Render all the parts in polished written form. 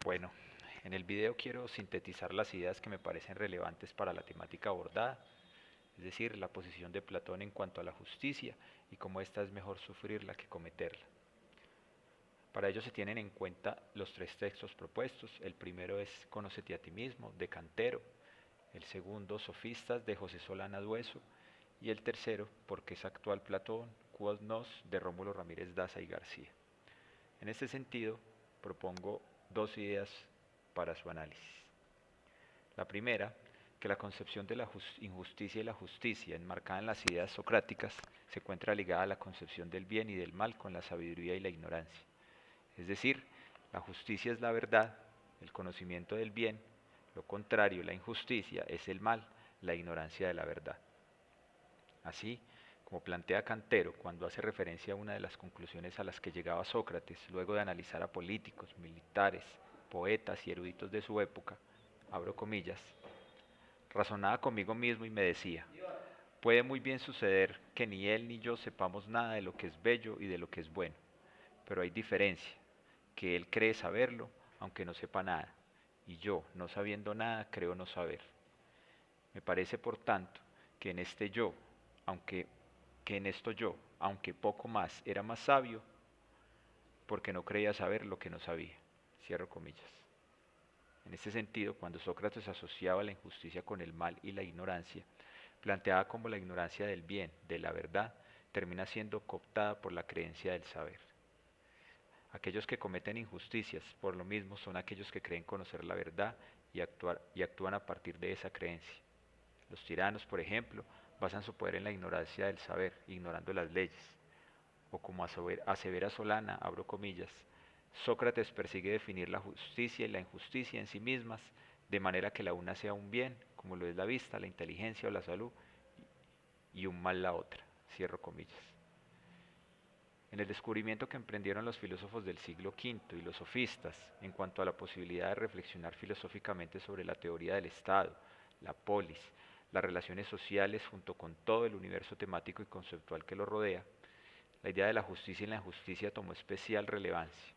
Bueno, en el video quiero sintetizar las ideas que me parecen relevantes para la temática abordada, es decir, la posición de Platón en cuanto a la justicia y cómo ésta es mejor sufrirla que cometerla. Para ello se tienen en cuenta los tres textos propuestos. El primero es Conócete a ti mismo, de Cantero. El segundo, Sofistas, de José Solana Dueso. Y el tercero, Porque es actual Platón, Quod Nos, de Rómulo Ramírez Daza y García. En este sentido, propongo dos ideas para su análisis. La primera, que la concepción de la injusticia y la justicia, enmarcada en las ideas socráticas, se encuentra ligada a la concepción del bien y del mal con la sabiduría y la ignorancia. Es decir, la justicia es la verdad, el conocimiento del bien, lo contrario, la injusticia es el mal, la ignorancia de la verdad. Así, como plantea Cantero cuando hace referencia a una de las conclusiones a las que llegaba Sócrates luego de analizar a políticos, militares, poetas y eruditos de su época, abro comillas, razonaba conmigo mismo y me decía, puede muy bien suceder que ni él ni yo sepamos nada de lo que es bello y de lo que es bueno, pero hay diferencia, que él cree saberlo, aunque no sepa nada, y yo, no sabiendo nada, creo no saber. Me parece, por tanto, que en este yo, aunque que en esto yo, aunque poco más, era más sabio, porque no creía saber lo que no sabía. Cierro comillas. En este sentido, cuando Sócrates asociaba la injusticia con el mal y la ignorancia, planteaba cómo la ignorancia del bien, de la verdad, termina siendo cooptada por la creencia del saber. Aquellos que cometen injusticias, por lo mismo, son aquellos que creen conocer la verdad y actúan a partir de esa creencia. Los tiranos, por ejemplo, basan su poder en la ignorancia del saber, ignorando las leyes. O como asevera Solana, abro comillas, Sócrates persigue definir la justicia y la injusticia en sí mismas, de manera que la una sea un bien, como lo es la vista, la inteligencia o la salud, y un mal la otra. Cierro comillas. En el descubrimiento que emprendieron los filósofos del siglo V y los sofistas en cuanto a la posibilidad de reflexionar filosóficamente sobre la teoría del Estado, la polis, las relaciones sociales junto con todo el universo temático y conceptual que lo rodea, la idea de la justicia y la injusticia tomó especial relevancia.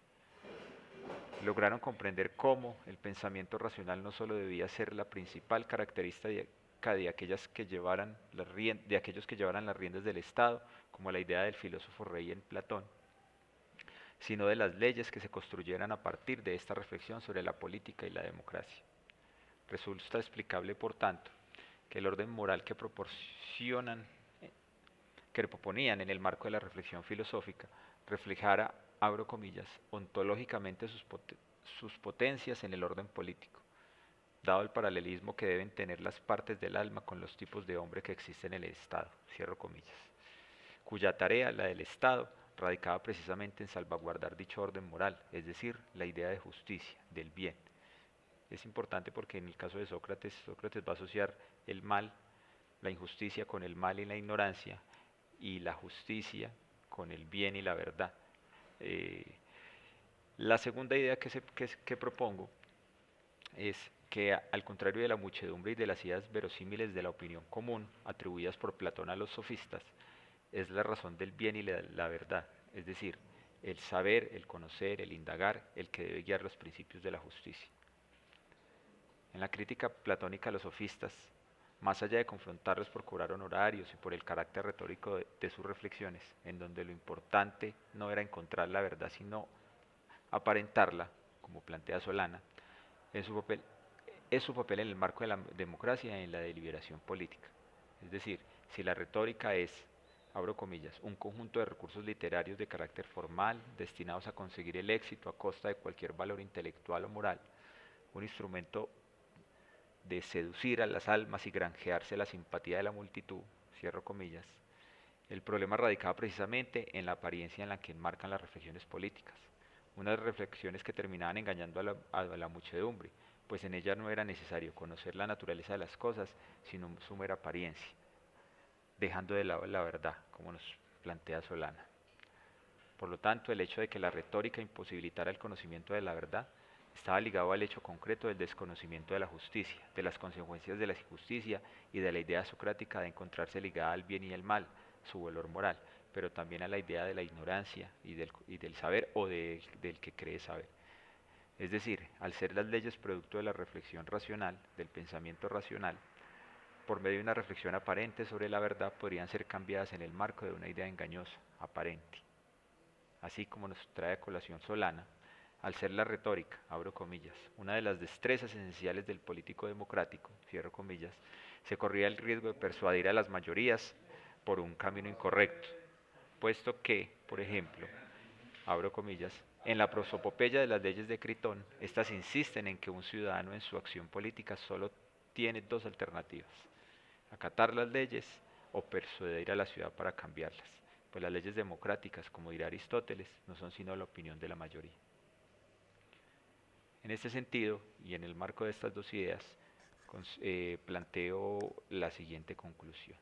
Lograron comprender cómo el pensamiento racional no solo debía ser la principal característica de aquellos que llevaran las riendas del Estado, como la idea del filósofo rey en Platón, sino de las leyes que se construyeran a partir de esta reflexión sobre la política y la democracia. Resulta explicable, por tanto, que el orden moral que proponían en el marco de la reflexión filosófica reflejara, abro comillas, ontológicamente sus potencias en el orden político, dado el paralelismo que deben tener las partes del alma con los tipos de hombre que existen en el Estado, cierro comillas, cuya tarea, la del Estado, radicaba precisamente en salvaguardar dicho orden moral, es decir, la idea de justicia, del bien. Es importante porque en el caso de Sócrates, Sócrates va a asociar el mal, la injusticia con el mal y la ignorancia, y la justicia con el bien y la verdad. Eh, la segunda idea que propongo es que, al contrario de la muchedumbre y de las ideas verosímiles de la opinión común atribuidas por Platón a los sofistas, es la razón del bien y la verdad, es decir, el saber, el conocer, el indagar, el que debe guiar los principios de la justicia. En la crítica platónica a los sofistas, más allá de confrontarlos por cobrar honorarios y por el carácter retórico de sus reflexiones, en donde lo importante no era encontrar la verdad, sino aparentarla, como plantea Solana, es su papel, es su papel en el marco de la democracia y en la deliberación política. Es decir, si la retórica es, abro comillas, un conjunto de recursos literarios de carácter formal destinados a conseguir el éxito a costa de cualquier valor intelectual o moral, un instrumento de seducir a las almas y granjearse la simpatía de la multitud, cierro comillas, el problema radicaba precisamente en la apariencia en la que enmarcan las reflexiones políticas, unas reflexiones que terminaban engañando a la muchedumbre, pues en ellas no era necesario conocer la naturaleza de las cosas, sino su mera apariencia, dejando de lado la verdad, como nos plantea Solana. Por lo tanto, el hecho de que la retórica imposibilitara el conocimiento de la verdad estaba ligado al hecho concreto del desconocimiento de la justicia, de las consecuencias de la injusticia y de la idea socrática de encontrarse ligada al bien y al mal, su valor moral, pero también a la idea de la ignorancia y del saber o del que cree saber. Es decir, al ser las leyes producto de la reflexión racional, del pensamiento racional, por medio de una reflexión aparente sobre la verdad podrían ser cambiadas en el marco de una idea engañosa, aparente. Así como nos trae a colación Solana, al ser la retórica, abro comillas, una de las destrezas esenciales del político democrático, cierro comillas, se corría el riesgo de persuadir a las mayorías por un camino incorrecto, puesto que, por ejemplo, abro comillas, en la prosopopeya de las leyes de Critón, estas insisten en que un ciudadano en su acción política solo tiene dos alternativas: acatar las leyes o persuadir a la ciudad para cambiarlas, pues las leyes democráticas, como dirá Aristóteles, no son sino la opinión de la mayoría. En este sentido, y en el marco de estas dos ideas, planteo la siguiente conclusión.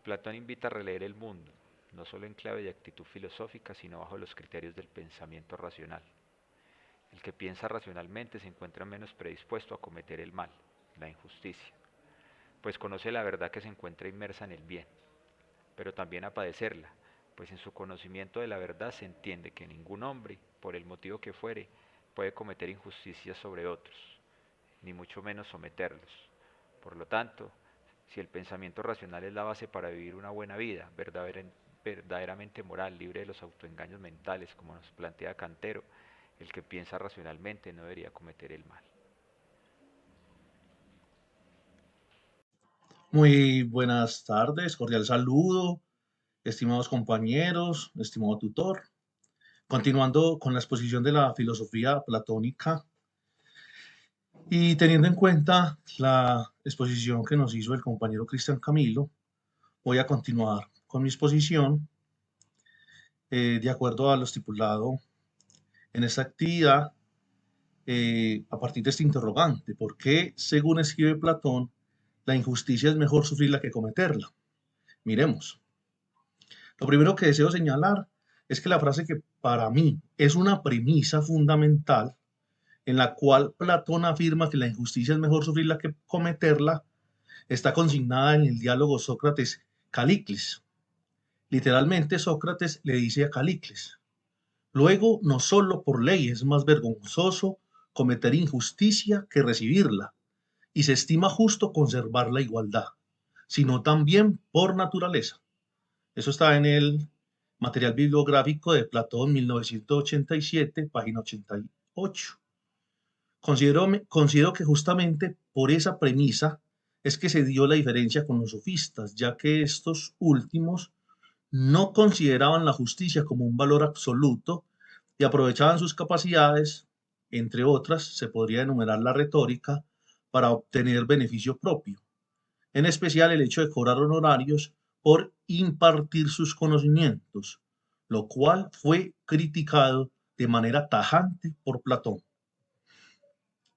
Platón invita a releer el mundo, no solo en clave de actitud filosófica, sino bajo los criterios del pensamiento racional. El que piensa racionalmente se encuentra menos predispuesto a cometer el mal, la injusticia, pues conoce la verdad que se encuentra inmersa en el bien, pero también a padecerla, pues en su conocimiento de la verdad se entiende que ningún hombre, por el motivo que fuere, puede cometer injusticias sobre otros, ni mucho menos someterlos. Por lo tanto, si el pensamiento racional es la base para vivir una buena vida, verdaderamente moral, libre de los autoengaños mentales, como nos plantea Cantero, el que piensa racionalmente no debería cometer el mal. Muy buenas tardes, cordial saludo, estimados compañeros, estimado tutor. Continuando con la exposición de la filosofía platónica y teniendo en cuenta la exposición que nos hizo el compañero Cristian Camilo, voy a continuar con mi exposición de acuerdo a lo estipulado en esta actividad a partir de este interrogante. ¿Por qué, según escribe Platón, la injusticia es mejor sufrirla que cometerla? Miremos. Lo primero que deseo señalar es que la frase que para mí es una premisa fundamental en la cual Platón afirma que la injusticia es mejor sufrirla que cometerla, está consignada en el diálogo Sócrates-Calicles. Literalmente Sócrates le dice a Calicles: luego, no solo por ley es más vergonzoso cometer injusticia que recibirla, y se estima justo conservar la igualdad, sino también por naturaleza. Eso está en el material bibliográfico de Platón, 1987, página 88. Considero que justamente por esa premisa es que se dio la diferencia con los sofistas, ya que estos últimos no consideraban la justicia como un valor absoluto y aprovechaban sus capacidades, entre otras, se podría enumerar la retórica, para obtener beneficio propio, en especial el hecho de cobrar honorarios por impartir sus conocimientos, lo cual fue criticado de manera tajante por Platón.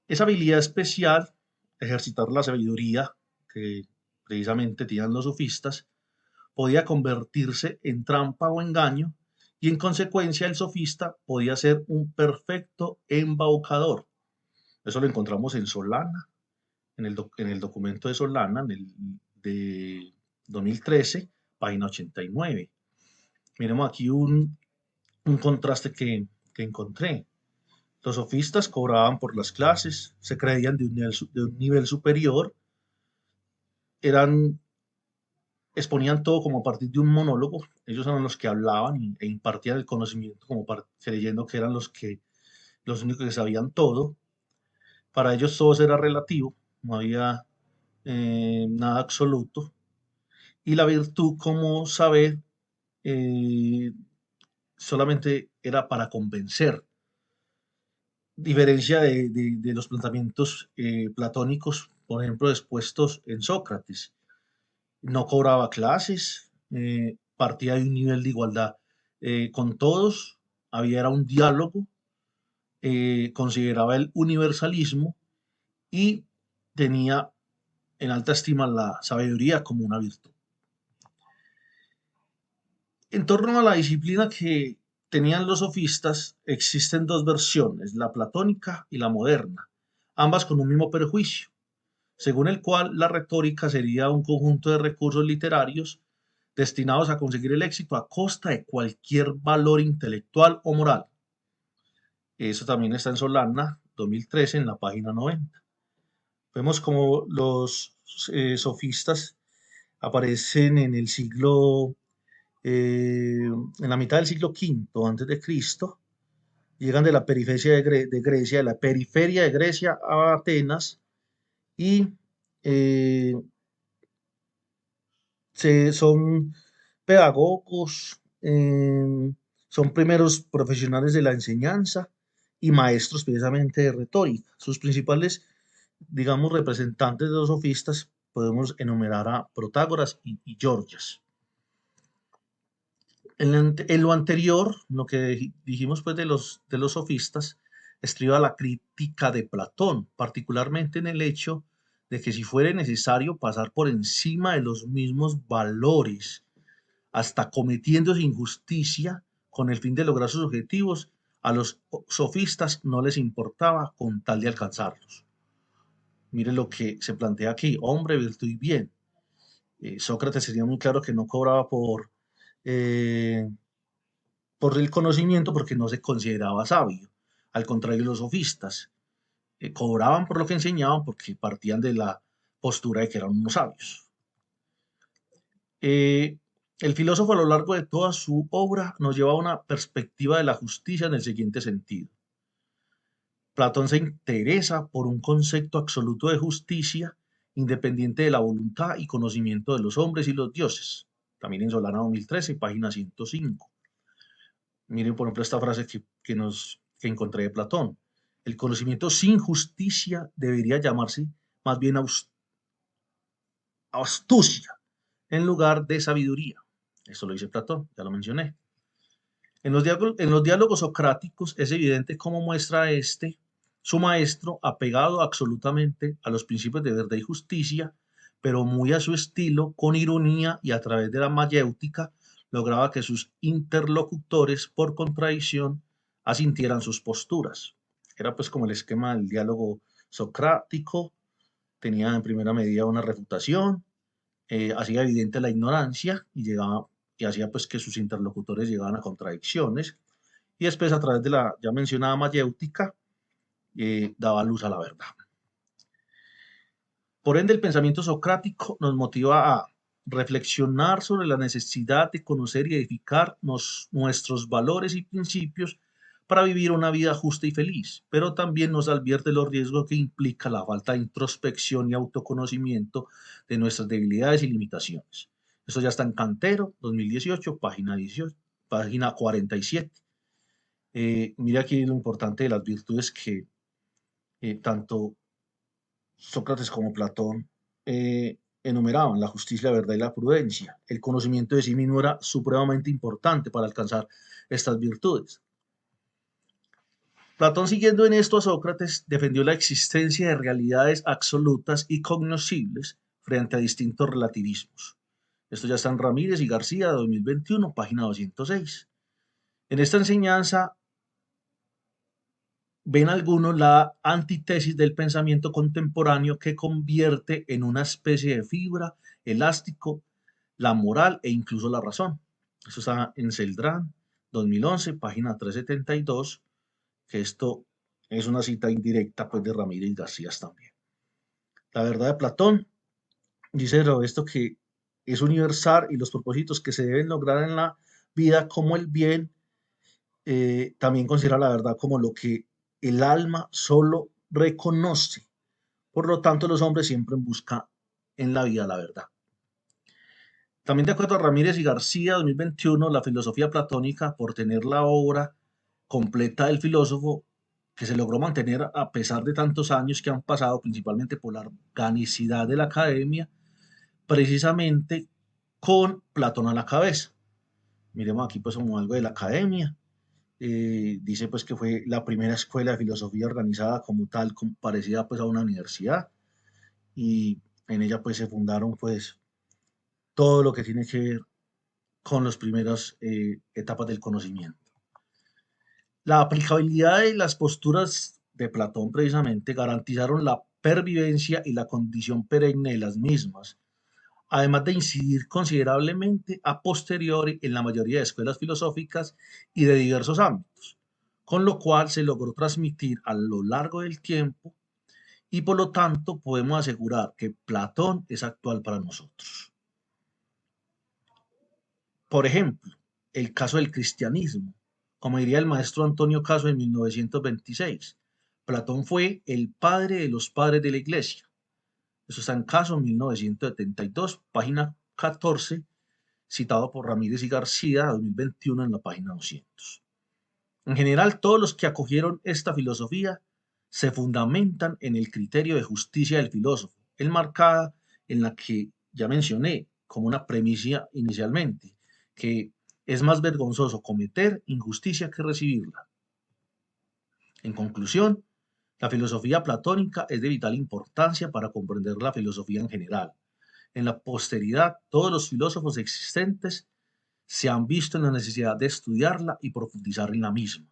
Esa habilidad especial, ejercitar la sabiduría que precisamente tenían los sofistas, podía convertirse en trampa o engaño, y en consecuencia el sofista podía ser un perfecto embaucador. Eso lo encontramos en Solana, en el documento de Solana, de 2013, página 89. Miremos aquí un contraste que encontré. Los sofistas cobraban por las clases, se creían de un nivel superior, eran, exponían todo como a partir de un monólogo. Ellos eran los que hablaban e impartían el conocimiento como creyendo que eran los únicos que sabían todo. Para ellos todo era relativo, no había nada absoluto. Y la virtud como saber eh, solamente era para convencer, diferencia de los planteamientos platónicos, por ejemplo, expuestos en Sócrates. No cobraba clases, partía de un nivel de igualdad con todos, había era un diálogo, consideraba el universalismo y tenía en alta estima la sabiduría como una virtud. En torno a la disciplina que tenían los sofistas, existen dos versiones, la platónica y la moderna, ambas con un mismo perjuicio, según el cual la retórica sería un conjunto de recursos literarios destinados a conseguir el éxito a costa de cualquier valor intelectual o moral. Eso también está en Solana 2013 en la página 90. Vemos como los sofistas aparecen en el siglo, en la mitad del siglo V antes de Cristo, llegan de la periferia de Grecia, de la periferia de Grecia a Atenas y eh, son pedagogos, son primeros profesionales de la enseñanza y maestros precisamente de retórica. Sus principales, digamos, representantes de los sofistas podemos enumerar a Protágoras y Gorgias. En lo anterior, lo que dijimos pues de los sofistas, estriba la crítica de Platón, particularmente en el hecho de que si fuere necesario pasar por encima de los mismos valores, hasta cometiéndose injusticia con el fin de lograr sus objetivos, a los sofistas no les importaba con tal de alcanzarlos. Mire lo que se plantea aquí, hombre, virtud y bien. Sócrates sería muy claro que no cobraba eh, por el conocimiento porque no se consideraba sabio. Al contrario, los sofistas cobraban por lo que enseñaban porque partían de la postura de que eran unos sabios. Eh, el filósofo a lo largo de toda su obra nos lleva a una perspectiva de la justicia en el siguiente sentido. Platón se interesa por un concepto absoluto de justicia independiente de la voluntad y conocimiento de los hombres y los dioses. También en Solana 2013, página 105. Miren, por ejemplo, esta frase que encontré de Platón. El conocimiento sin justicia debería llamarse más bien astucia en lugar de sabiduría. Eso lo dice Platón, ya lo mencioné. En los diálogos socráticos es evidente cómo muestra su maestro, apegado absolutamente a los principios de verdad y justicia, pero muy a su estilo, con ironía y a través de la mayéutica, lograba que sus interlocutores, por contradicción, asintieran sus posturas. Era pues como el esquema del diálogo socrático, tenía en primera medida una refutación, hacía evidente la ignorancia y hacía pues que sus interlocutores llegaban a contradicciones y después a través de la ya mencionada mayéutica daba luz a la verdad. Por ende, el pensamiento socrático nos motiva a reflexionar sobre la necesidad de conocer y edificar nuestros valores y principios para vivir una vida justa y feliz, pero también nos advierte los riesgos que implica la falta de introspección y autoconocimiento de nuestras debilidades y limitaciones. Eso ya está en Cantero, 2018, página 18, página 47. Mira aquí lo importante de las virtudes que tanto Sócrates como Platón enumeraban: la justicia, la verdad y la prudencia. El conocimiento de sí mismo era supremamente importante para alcanzar estas virtudes. Platón, siguiendo en esto a Sócrates, defendió la existencia de realidades absolutas y cognoscibles frente a distintos relativismos. Esto ya está en Ramírez y García, 2021, página 206. En esta enseñanza ven algunos la antítesis del pensamiento contemporáneo que convierte en una especie de fibra elástico la moral e incluso la razón. Eso está en Celdrán, 2011, página 372, que esto es una cita indirecta pues de Ramírez y García también. La verdad de Platón dice esto que es universal y los propósitos que se deben lograr en la vida como el bien, también considera la verdad como lo que el alma solo reconoce. Por lo tanto, los hombres siempre buscan en la vida la verdad. También de acuerdo a Ramírez y García, 2021, la filosofía platónica, por tener la obra completa del filósofo, que se logró mantener a pesar de tantos años que han pasado, principalmente por la organicidad de la academia, precisamente con Platón a la cabeza. Miremos aquí pues como algo de la academia. Dice pues que fue la primera escuela de filosofía organizada como tal, parecida pues a una universidad, y en ella pues se fundaron pues todo lo que tiene que ver con las primeras etapas del conocimiento. La aplicabilidad de las posturas de Platón precisamente garantizaron la pervivencia y la condición perenne de las mismas, además de incidir considerablemente a posteriori en la mayoría de escuelas filosóficas y de diversos ámbitos. con lo cual se logró transmitir a lo largo del tiempo y por lo tanto podemos asegurar que Platón es actual para nosotros. Por ejemplo, el caso del cristianismo. Como diría el maestro Antonio Caso en 1926, Platón fue el padre de los padres de la iglesia. Eso está en Caso 1972, página 14, citado por Ramírez y García, 2021, en la página 200. En general, todos los que acogieron esta filosofía se fundamentan en el criterio de justicia del filósofo, enmarcada en la que ya mencioné como una premisa inicialmente, que es más vergonzoso cometer injusticia que recibirla. En conclusión, la filosofía platónica es de vital importancia para comprender la filosofía en general. En la posteridad, todos los filósofos existentes se han visto en la necesidad de estudiarla y profundizar en la misma.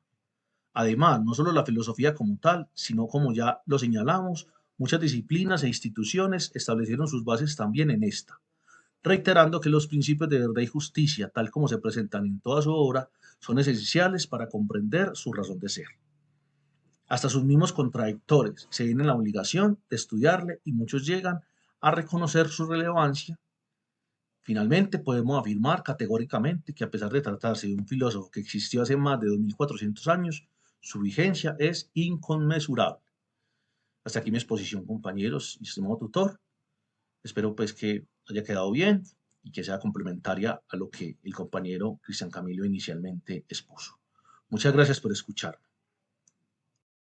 Además, no solo la filosofía como tal, sino como ya lo señalamos, muchas disciplinas e instituciones establecieron sus bases también en esta, reiterando que los principios de verdad y justicia, tal como se presentan en toda su obra, son esenciales para comprender su razón de ser. Hasta sus mismos contradictores se ven en la obligación de estudiarle y muchos llegan a reconocer su relevancia. Finalmente, podemos afirmar categóricamente que a pesar de tratarse de un filósofo que existió hace más de 2400 años, su vigencia es inconmensurable. Hasta aquí mi exposición, compañeros y estimado tutor. Espero pues que haya quedado bien y que sea complementaria a lo que el compañero Cristian Camilo inicialmente expuso. Muchas gracias por escuchar.